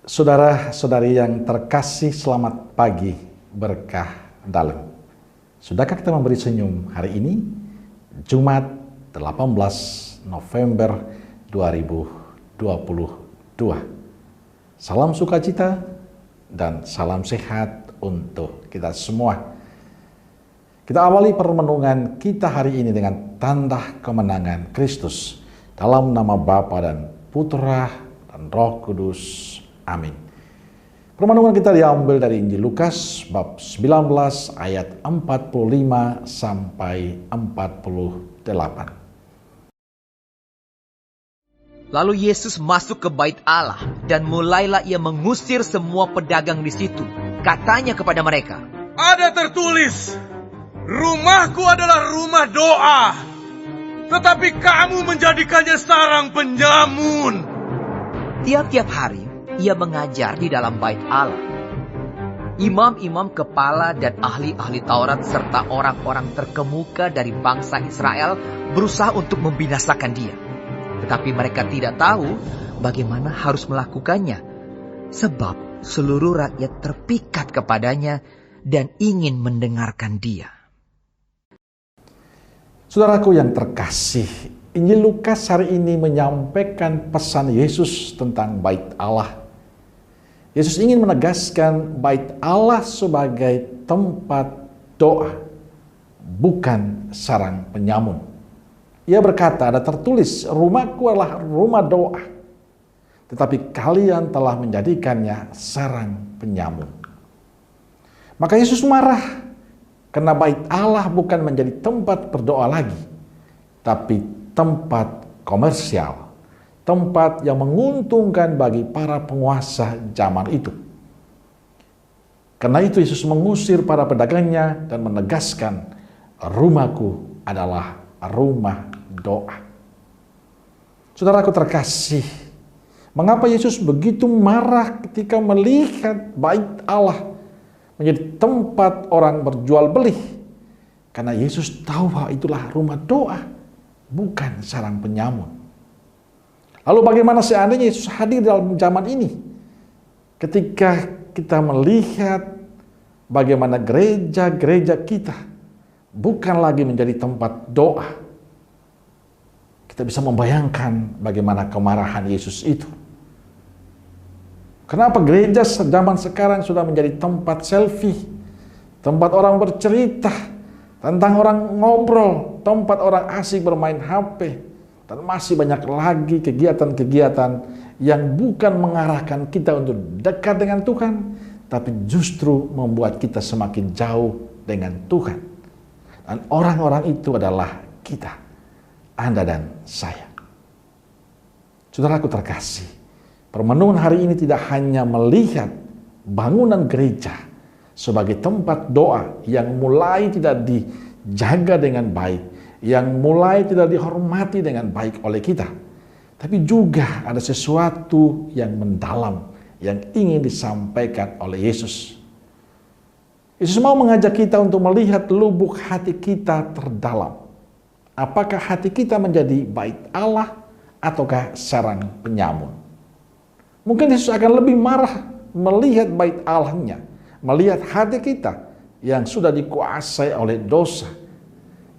Saudara-saudari yang terkasih, selamat pagi, berkah dalam. Sudahkah kita memberi senyum hari ini? Jumat 18 November 2022. Salam sukacita dan salam sehat untuk kita semua. Kita awali permenungan kita hari ini dengan tanda kemenangan Kristus. Dalam nama Bapa dan Putra dan Roh Kudus. Amin. Permenungan kita diambil dari Injil Lukas bab 19 ayat 45 sampai 48. Lalu Yesus masuk ke bait Allah dan mulailah ia mengusir semua pedagang di situ. Katanya kepada mereka, "Ada tertulis, rumahku adalah rumah doa, tetapi kamu menjadikannya sarang penyamun." Tiap-tiap hari ia mengajar di dalam bait Allah. Imam-imam kepala dan ahli-ahli Taurat serta orang-orang terkemuka dari bangsa Israel berusaha untuk membinasakan dia. Tetapi mereka tidak tahu bagaimana harus melakukannya, sebab seluruh rakyat terpikat kepadanya dan ingin mendengarkan dia. Saudaraku yang terkasih, Injil Lukas hari ini menyampaikan pesan Yesus tentang bait Allah. Yesus ingin menegaskan bait Allah sebagai tempat doa, bukan sarang penyamun. Ia berkata, ada tertulis, rumahku adalah rumah doa, tetapi kalian telah menjadikannya sarang penyamun. Maka Yesus marah, karena bait Allah bukan menjadi tempat berdoa lagi, tapi tempat komersial. Tempat yang menguntungkan bagi para penguasa zaman itu. Karena itu Yesus mengusir para pedagangnya dan menegaskan, rumahku adalah rumah doa. Saudaraku terkasih, mengapa Yesus begitu marah ketika melihat bait Allah menjadi tempat orang berjual beli? Karena Yesus tahu bahwa itulah rumah doa, bukan sarang penyamun. Lalu bagaimana seandainya Yesus hadir dalam zaman ini? Ketika kita melihat bagaimana gereja-gereja kita bukan lagi menjadi tempat doa. Kita bisa membayangkan bagaimana kemarahan Yesus itu. Kenapa gereja zaman sekarang sudah menjadi tempat selfie, tempat orang bercerita, tentang orang ngobrol, tempat orang asik bermain HP, dan masih banyak lagi kegiatan-kegiatan yang bukan mengarahkan kita untuk dekat dengan Tuhan, tapi justru membuat kita semakin jauh dengan Tuhan. Dan orang-orang itu adalah kita, Anda dan saya. Saudaraku terkasih, permenungan hari ini tidak hanya melihat bangunan gereja sebagai tempat doa yang mulai tidak dijaga dengan baik, yang mulai tidak dihormati dengan baik oleh kita. Tapi juga ada sesuatu yang mendalam yang ingin disampaikan oleh Yesus. Yesus mau mengajak kita untuk melihat lubuk hati kita terdalam. Apakah hati kita menjadi bait Allah ataukah sarang penyamun? Mungkin Yesus akan lebih marah melihat bait Allahnya, melihat hati kita yang sudah dikuasai oleh dosa,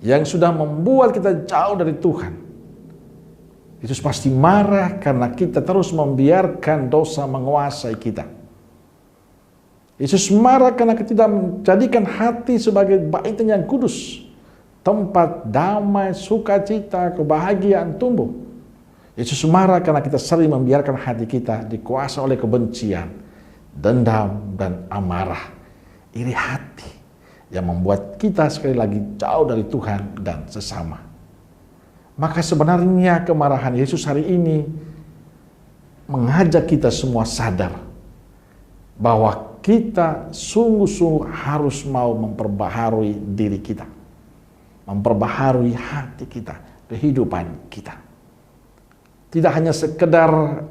yang sudah membuat kita jauh dari Tuhan. Yesus pasti marah karena kita terus membiarkan dosa menguasai kita. Yesus marah karena kita tidak menjadikan hati sebagai bait-Nya yang kudus, tempat damai, sukacita, kebahagiaan tumbuh. Yesus marah karena kita sering membiarkan hati kita dikuasai oleh kebencian, dendam, dan amarah, iri hati, yang membuat kita sekali lagi jauh dari Tuhan dan sesama. Maka sebenarnya kemarahan Yesus hari ini mengajak kita semua sadar bahwa kita sungguh-sungguh harus mau memperbaharui diri kita, memperbaharui hati kita, kehidupan kita. Tidak hanya sekedar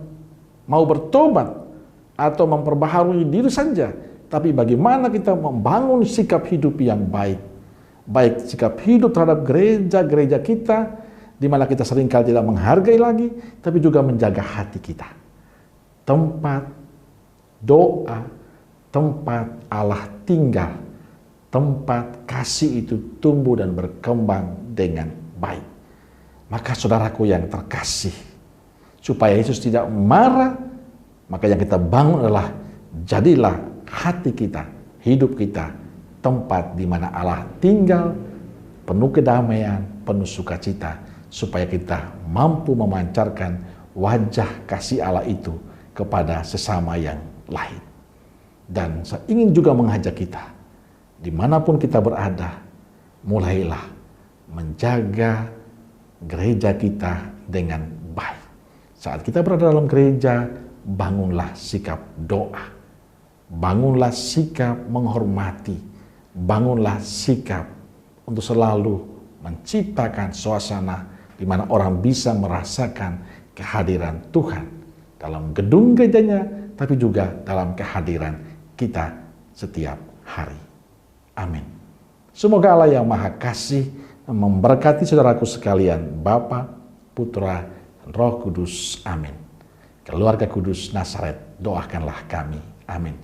mau bertobat atau memperbaharui diri saja, tapi bagaimana kita membangun sikap hidup yang baik. Baik sikap hidup terhadap gereja-gereja kita, di mana kita seringkali tidak menghargai lagi, tapi juga menjaga hati kita. Tempat doa, tempat Allah tinggal, tempat kasih itu tumbuh dan berkembang dengan baik. Maka saudaraku yang terkasih, supaya Yesus tidak marah, maka yang kita bangun adalah jadilah hati kita, hidup kita, tempat di mana Allah tinggal, penuh kedamaian, penuh sukacita, supaya kita mampu memancarkan wajah kasih Allah itu kepada sesama yang lain. Dan saya ingin juga mengajak kita, dimanapun kita berada, mulailah menjaga gereja kita dengan baik. Saat kita berada dalam gereja, bangunlah sikap doa, bangunlah sikap menghormati, bangunlah sikap untuk selalu menciptakan suasana di mana orang bisa merasakan kehadiran Tuhan dalam gedung gerejanya, tapi juga dalam kehadiran kita setiap hari. Amin. Semoga Allah yang Maha Kasih memberkati saudaraku sekalian, Bapa, Putra, dan Roh Kudus. Amin. Keluarga Kudus Nazaret, doakanlah kami. Amin.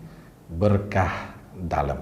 Berkah dalam.